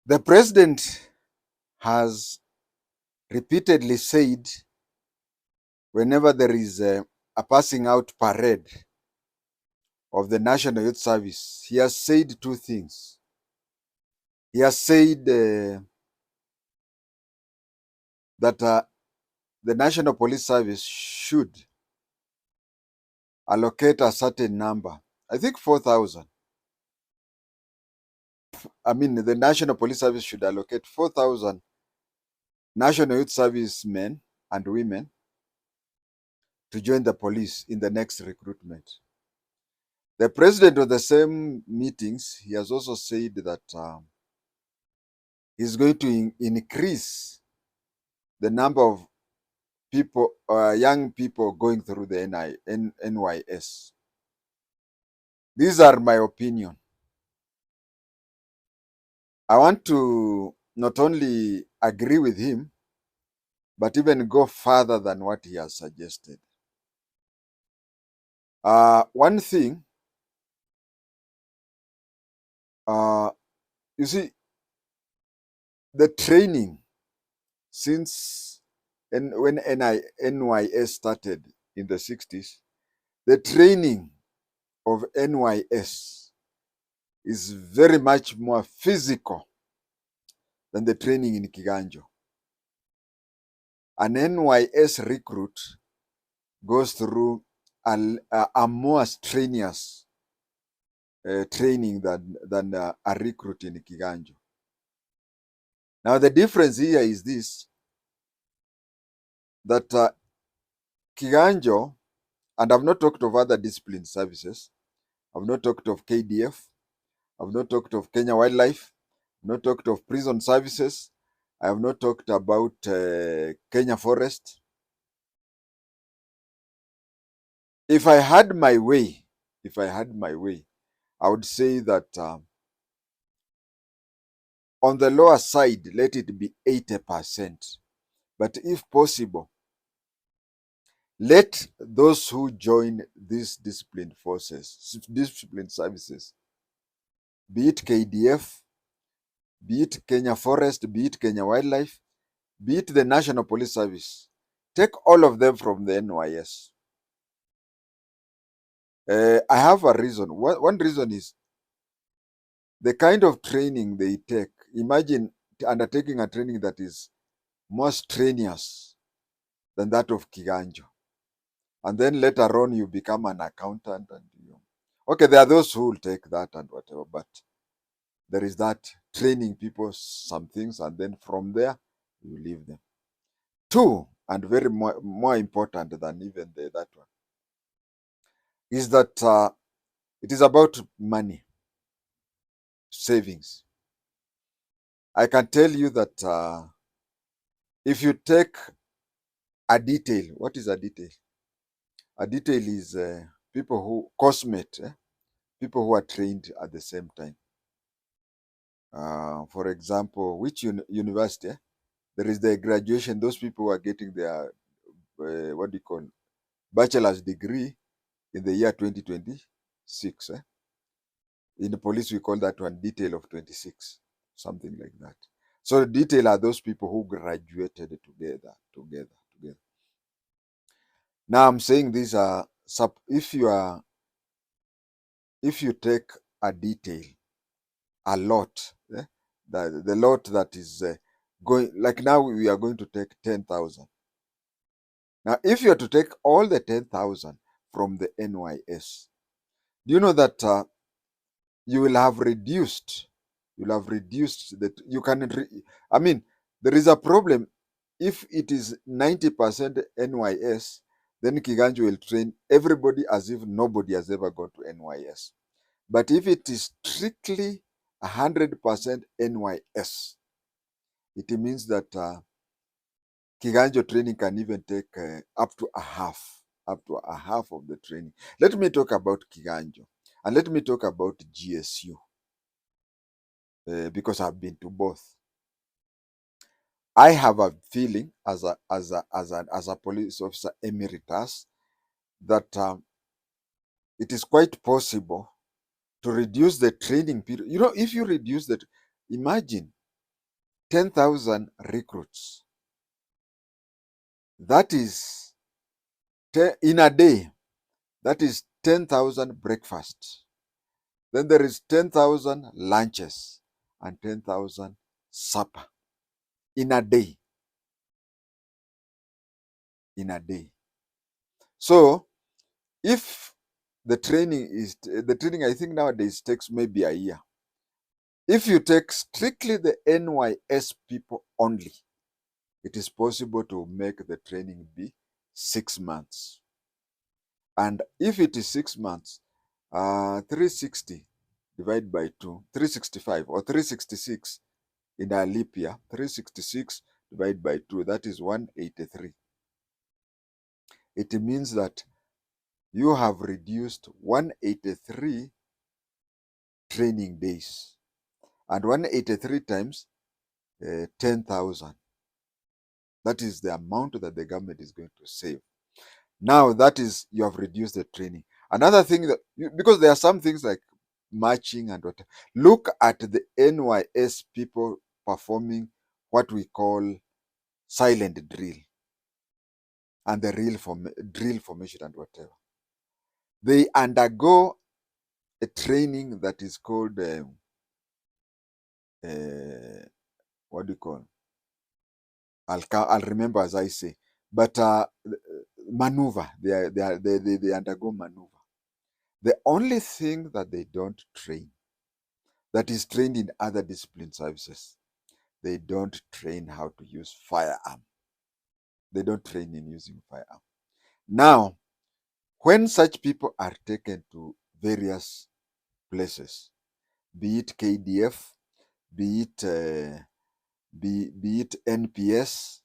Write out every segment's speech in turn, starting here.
The president has repeatedly said whenever there is a passing out parade of the National Youth Service, he has said two things. He has said that the National Police Service should allocate a certain number, I think 4,000. The National Police Service should allocate 4,000 National Youth Service men and women to join the police in the next recruitment. The president of the same meetings, he has also said that he's going to increase the number of people, young people going through the NYS. These are my opinion. I want to not only agree with him, but even go further than what he has suggested. One thing, you see, the training since when NYS started in the 60s, the training of NYS is very much more physical than the training in Kiganjo. An NYS recruit goes through a more strenuous training than a recruit in Kiganjo. Now, the difference here is this, that Kiganjo, and I've not talked of other discipline services, I've not talked of KDF, I've not talked of Kenya Wildlife, I've not talked of prison services, I have not talked about Kenya Forest. If I had my way, I would say that on the lower side, let it be 80%. But if possible, let those who join these disciplined forces, disciplined services, be it KDF, be it Kenya Forest, be it Kenya Wildlife, be it the National Police Service, take all of them from the NYS. I have a reason. One reason is the kind of training they take. Imagine undertaking a training that is more strenuous than that of Kiganjo. And then later on, you become an accountant. Okay, there are those who will take that and whatever, but there is that training people some things, and then from there, you leave them. Two, and very more important than even that one, is that it is about money, savings. I can tell you that if you take a detail, what is a detail? A detail is people who, people who are trained at the same time. For example, which university? There is the graduation, those people who are getting their, what do you call, bachelor's degree in the year 2026. In the police, we call that one detail of 26, something like that. So the detail are those people who graduated together. Now I'm saying these are, if you take a detail, a lot, the lot that is going, like now we are going to take 10,000. Now, if you are to take all the 10,000 from the NYS, do you know that you will have reduced that you can, there is a problem. If it is 90% NYS, then Kiganjo will train everybody as if nobody has ever gone to NYS. But if it is strictly 100% NYS, it means that Kiganjo training can even take up to a half of the training. Let me talk about Kiganjo, and let me talk about GSU, because I've been to both. I have a feeling as a police officer emeritus that it is quite possible to reduce the training period. If you reduce that, imagine 10,000 recruits. That is in a day. That is 10,000 breakfasts. Then there is 10,000 lunches and 10,000 supper in a day. In a day. So if the training, I think nowadays takes maybe a year. If you take strictly the NYS people only, it is possible to make the training be 6 months. And if it is 6 months, 360 divided by 2, 365 or 366 in a leap year, 366 divided by 2, that is 183. It means that you have reduced 183 training days. And 183 times 10,000. That is the amount that the government is going to save. Now that is, you have reduced the training. Another thing that, because there are some things like marching and what, look at the NYS people performing what we call silent drill and the drill formation and whatever. They undergo a training that is called what do you call? I'll remember as I say, but maneuver. They undergo maneuver. The only thing that they don't train, that is trained in other discipline services, they don't train how to use firearm. They don't train in using firearm. Now, when such people are taken to various places, be it KDF, be it NPS,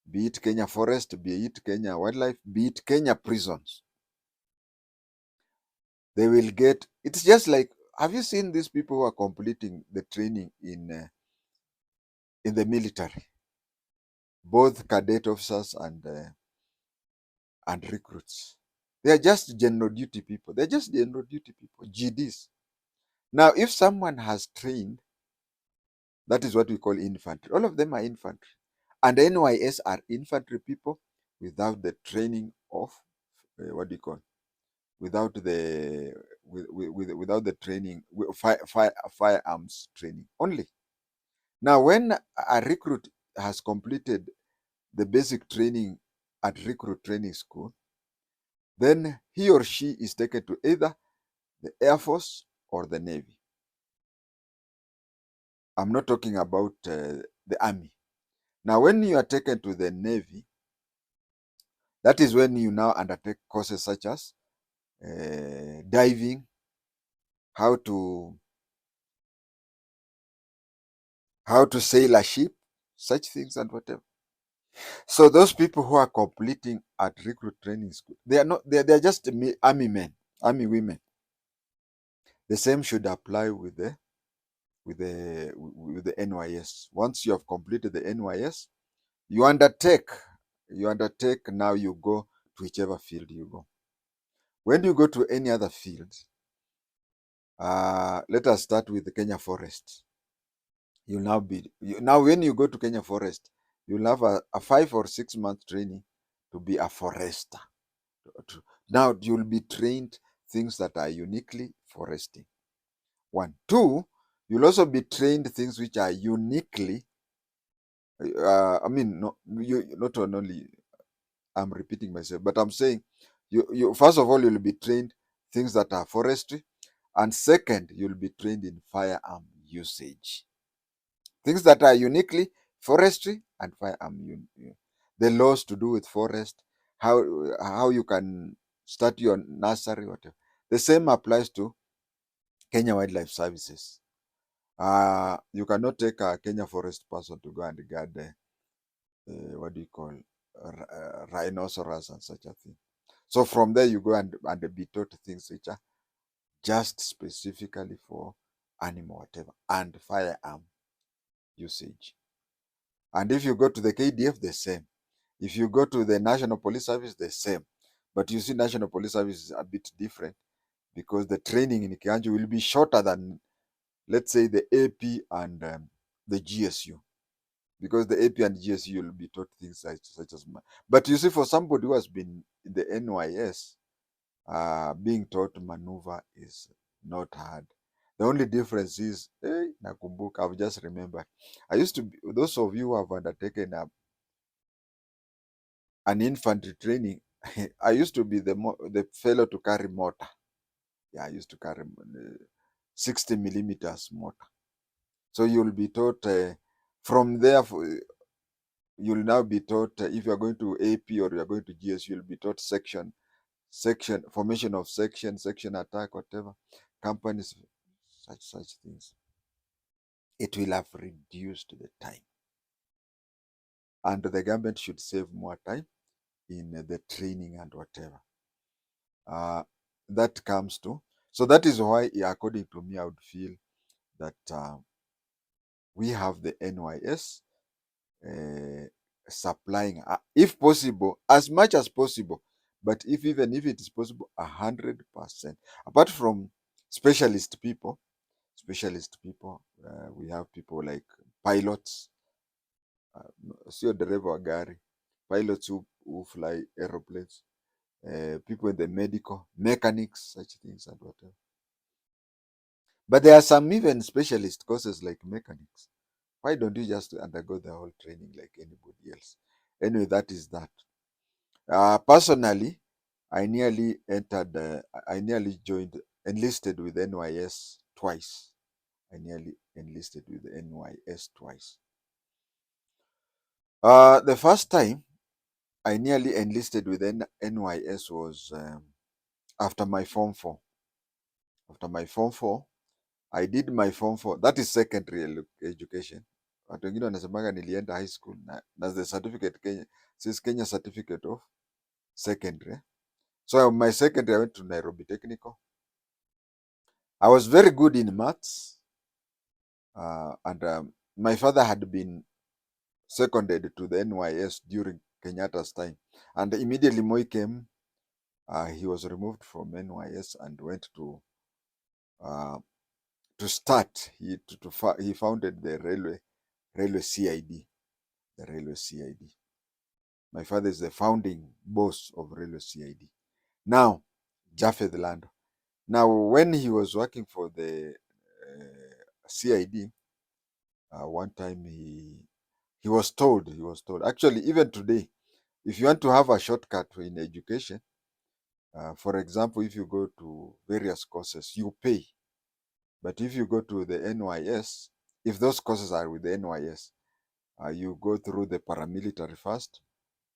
be it Kenya Forest, be it Kenya Wildlife, be it Kenya prisons, they will get, it's just like, have you seen these people who are completing the training in the military, both cadet officers and recruits? They are just general duty people. They're just general duty people, GDs. Now, if someone has trained, that is what we call infantry. All of them are infantry. And NYS are infantry people without the training of, what do you call, without the without the training, firearms training only. Now, when a recruit has completed the basic training at recruit training school, then he or she is taken to either the Air Force or the Navy. I'm not talking about the Army. Now, when you are taken to the Navy, that is when you now undertake courses such as diving, how to sail a ship, such things and whatever. So those people who are completing at recruit training school, they are not, they are just army men, army women. The same should apply with the NYS. Once you have completed the NYS, you undertake now, you go to whichever field you go. When you go to any other field, let us start with the Kenya Forest. You'll now now when you go to Kenya Forest, you'll have a 5 or 6 month training to be a forester. Now you'll be trained things that are uniquely foresting. 1. 2, you'll also be trained things which are uniquely, not only, I'm repeating myself, but I'm saying, you first of all, you'll be trained things that are forestry, and second, you'll be trained in firearm usage. Things that are uniquely forestry and firearm. The laws to do with forest, how you can start your nursery, whatever. The same applies to Kenya Wildlife Services. You cannot take a Kenya Forest person to go and guard what do you call, rhinoceros and such a thing. So from there you go and be taught things which are just specifically for animal whatever and firearm usage. And if you go to the KDF, the same. If you go to the National Police Service, the same. But you see, National Police Service is a bit different because the training in Kianju will be shorter than, let's say, the AP and the GSU. because the AP and GSU you'll be taught things such as but you see, for somebody who has been in the NYS, being taught maneuver is not hard. The only difference is, nakumbuka, I've just remembered. I used to be, those of you who have undertaken an infantry training, I used to be the fellow to carry mortar. Yeah, I used to carry 60 millimeters mortar. So you'll be taught from there. You'll now be taught if you're going to AP or you're going to GS, you'll be taught section formation of section attack, whatever companies, such things. It will have reduced the time, and the government should save more time in the training and whatever. That comes to, so that is why, according to me, I would feel that we have the NYS supplying, if possible, as much as possible, but even if it is possible, 100%. Apart from specialist people, we have people like pilots, sio dereva wa gari, pilots who fly aeroplanes, people in the medical, mechanics, such things and whatever. But there are some even specialist courses like mechanics. Why don't you just undergo the whole training like anybody else? Anyway, that is that. Personally, I nearly enlisted with NYS twice. I nearly enlisted with NYS twice. The first time I nearly enlisted with NYS was after my Form 4. After my Form 4, I did my Form 4. That is secondary education. Watu wengine wanasemaga nilienda high school na the certificate Kenya, says Kenya certificate of secondary. So my secondary, I went to Nairobi Technical. I was very good in maths, and my father had been seconded to the NYS during Kenyatta's time, and immediately Moi came. He was removed from NYS and went to start. He founded the railway CID. The railway CID. My father is the founding boss of railway CID. Now, Japheth Lando. Now, when he was working for the CID, one time he was told. Actually, even today, if you want to have a shortcut in education, for example, if you go to various courses, you pay. But if you go to the NYS, if those courses are with the NYS, you go through the paramilitary first.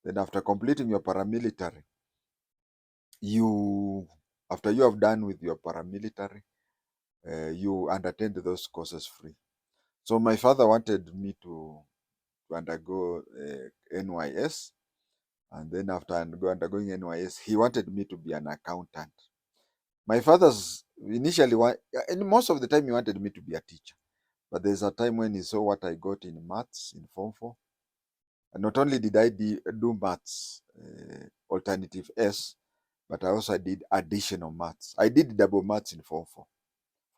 Then after completing your paramilitary, after you have done with your paramilitary, you undertake those courses free. So my father wanted me to undergo NYS, and then after undergoing NYS, he wanted me to be an accountant. My father's initially, and most of the time he wanted me to be a teacher. But there's a time when he saw what I got in maths in Form 4. And not only did I do maths, alternative S, but I also did additional maths. I did double maths in Form 4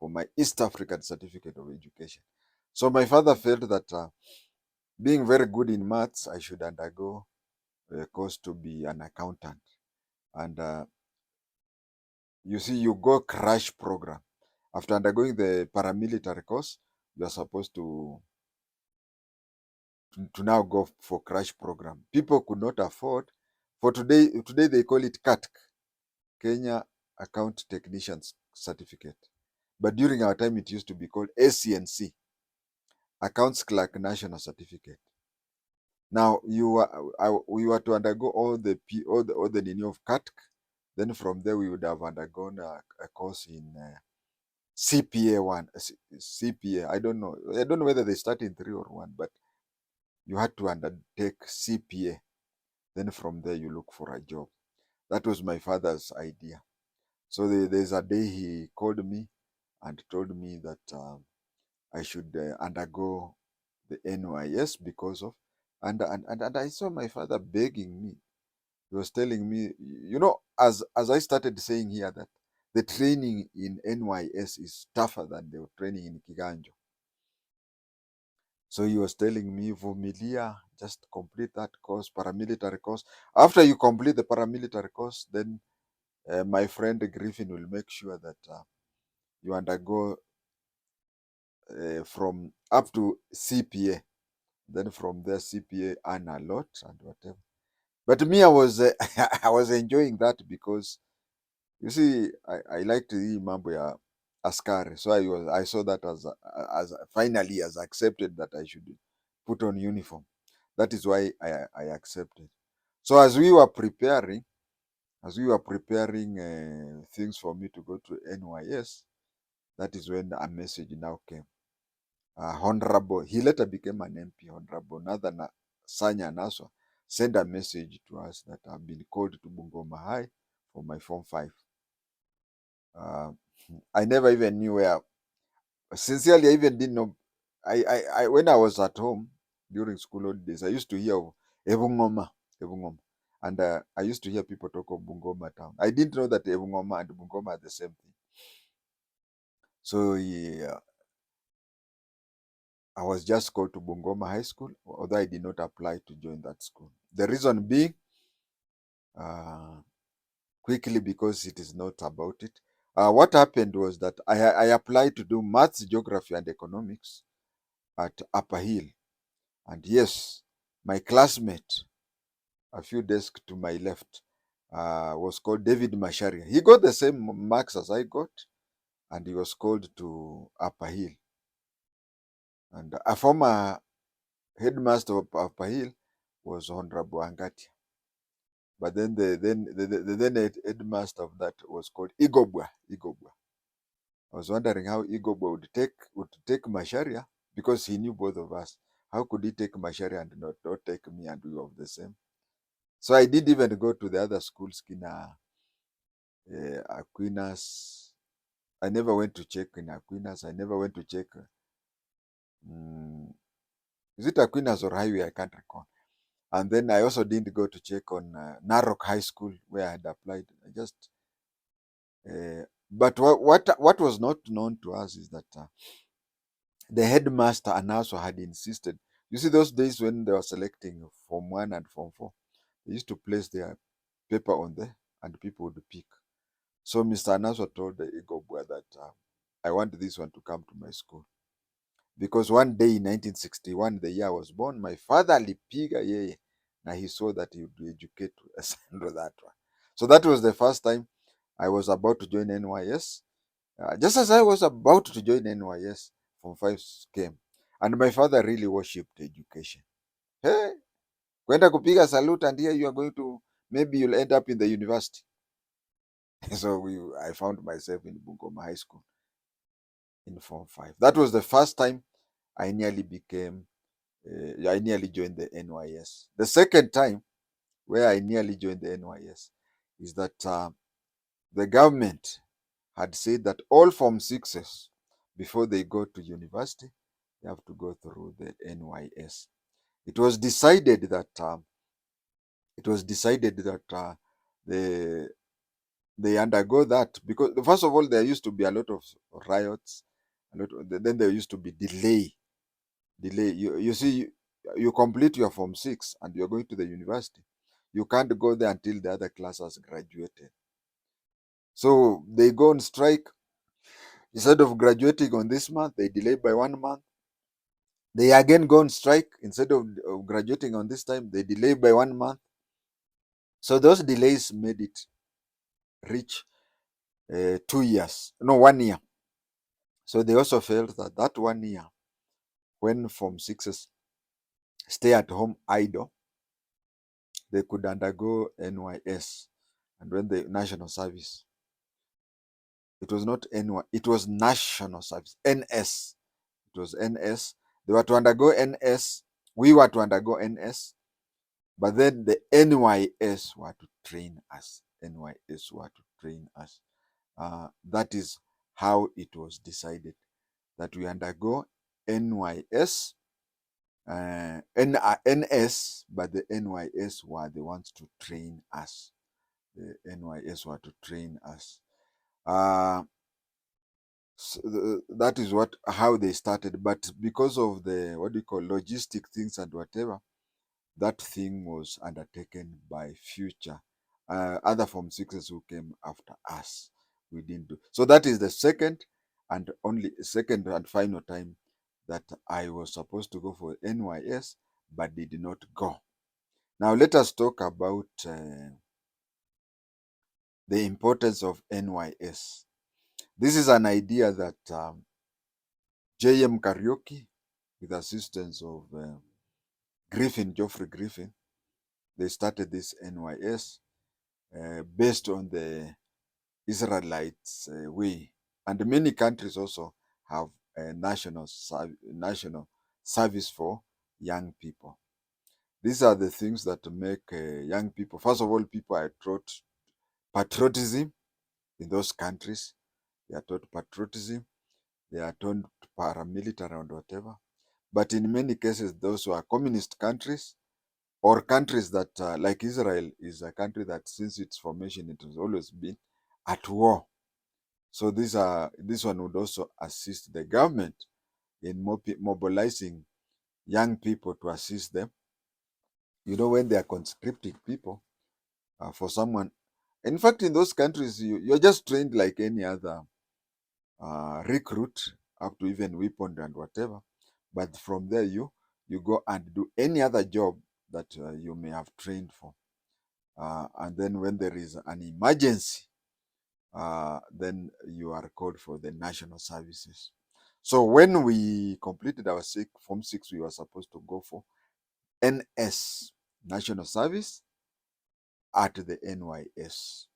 for my East African Certificate of Education. So my father felt that being very good in maths, I should undergo a course to be an accountant. And you see, you go crash program. After undergoing the paramilitary course, you are supposed to now go for crash program. People could not afford. For today they call it CATC, Kenya Account Technicians Certificate. But during our time, it used to be called ACNC, Accounts Clerk National Certificate. Now we were to undergo all the linear of CATC. Then from there we would have undergone a course in CPA 1, CPA. I don't know whether they start in 3 or 1, but you had to undertake CPA. Then from there you look for a job. That was my father's idea. So there's a day he called me and told me that I should undergo the NYS because of, and I saw my father begging me. He was telling me, as I started saying here, that the training in NYS is tougher than the training in Kiganjo. So he was telling me, Vumilia, just complete that course, paramilitary course. After you complete the paramilitary course, then my friend Griffin will make sure that you undergo from up to CPA. Then from there, CPA earn a lot and whatever. But me, I was I was enjoying that because you see, I like to hii mambo ya askari, so I saw that as finally as accepted that I should put on uniform. That is why I accepted. So as we were preparing things for me to go to NYS, that is when a message now came. Honorable, he later became an MP, Honorable Nathan Sanya Naswa, sent a message to us that I've been called to Bungoma High for my Form 5. Uh, I never even knew where. Sincerely, I even didn't know. When I was at home during school holidays, I used to hear of Ebungoma, Ebungoma. And I used to hear people talk of Bungoma town. I didn't know that Ebungoma and Bungoma are the same thing. So yeah, I was just called to Bungoma High School, although I did not apply to join that school. The reason being, uh, quickly, because it is not about it. What happened was that I applied to do maths, geography, and economics at Upper Hill. And yes, my classmate, a few desks to my left, was called David Masharia. He got the same marks as I got, and he was called to Upper Hill. And a former headmaster of Upper Hill was Honorable Angati. But then the headmaster of that was called Igobwa. Igobwa. I was wondering how Igobwa would take Masharia, because he knew both of us. How could he take Masharia and not take me, and we were of the same? So I didn't even go to the other schools, Kina Aquinas. I never went to check in Aquinas. I never went to check. Um, is it Aquinas or Highway? I can't recall. And then I also didn't go to check on Narok High School where I had applied. I just, but what was not known to us is that the headmaster and also had insisted. You see, those days when they were selecting Form 1 and Form 4, they used to place their paper on there and people would pick. So Mr. Anaso told the Igobwa that I want this one to come to my school. Because one day in 1961, the year I was born, my father alipiga yeye, na he saw that he would educate us under that one. So that was the first time I was about to join NYS. Just as I was about to join NYS, Form 5 came. And my father really worshipped education. Hey, kwenda kupiga salute and here you are going to, maybe you'll end up in the university. So I found myself in Bungoma High School in Form 5. That was the first time I nearly I nearly joined the NYS. The second time where I nearly joined the NYS is that the government had said that all Form 6s, before they go to university, they have to go through the NYS. It was decided that they undergo that because first of all there used to be a lot of riots, then there used to be delay. You see, you complete your Form 6 and you're going to the university. You can't go there until the other class has graduated. So they go on strike. Instead of graduating on this month, they delay by 1 month. They again go on strike. Instead of graduating on this time, they delay by 1 month. So those delays made it reach 2 years, no, 1 year. So they also felt that that 1 year, when Form 6s stay at home idle, they could undergo NYS. And when the national service, it was not NY, it was national service, NS. It was NS. They were to undergo NS. We were to undergo NS. But then the NYS were to train us. NYS were to train us. That is how it was decided that we undergo NYS, NS, but the NYS were the ones to train us. The NYS were to train us. So that is how they started. But because of the logistic things and whatever, that thing was undertaken by future other Form Sixes who came after us. We didn't do so. That is the second and final time that I was supposed to go for NYS, but did not go. Now let us talk about the importance of NYS. This is an idea that J.M. Karaoke, with assistance of Geoffrey Griffin, they started this NYS based on the Israelites' way. And many countries also have a national service for young people. These are the things that make young people, first of all, people are taught patriotism in those countries. They are taught patriotism, they are taught paramilitary and whatever. But in many cases, those who are communist countries or countries that, like Israel, is a country that since its formation, it has always been at war. So this one would also assist the government in mobilizing young people to assist them. You know, when they are conscripting people for someone. In fact, in those countries, you're just trained like any other recruit, up to even weapon and whatever. But from there, you go and do any other job that you may have trained for. And then when there is an emergency, then you are called for the national services. So when we completed our Form 6, we were supposed to go for NS, National Service, at the NYS.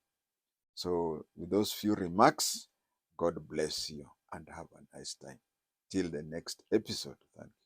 So with those few remarks, God bless you and have a nice time. Till the next episode. Thank you.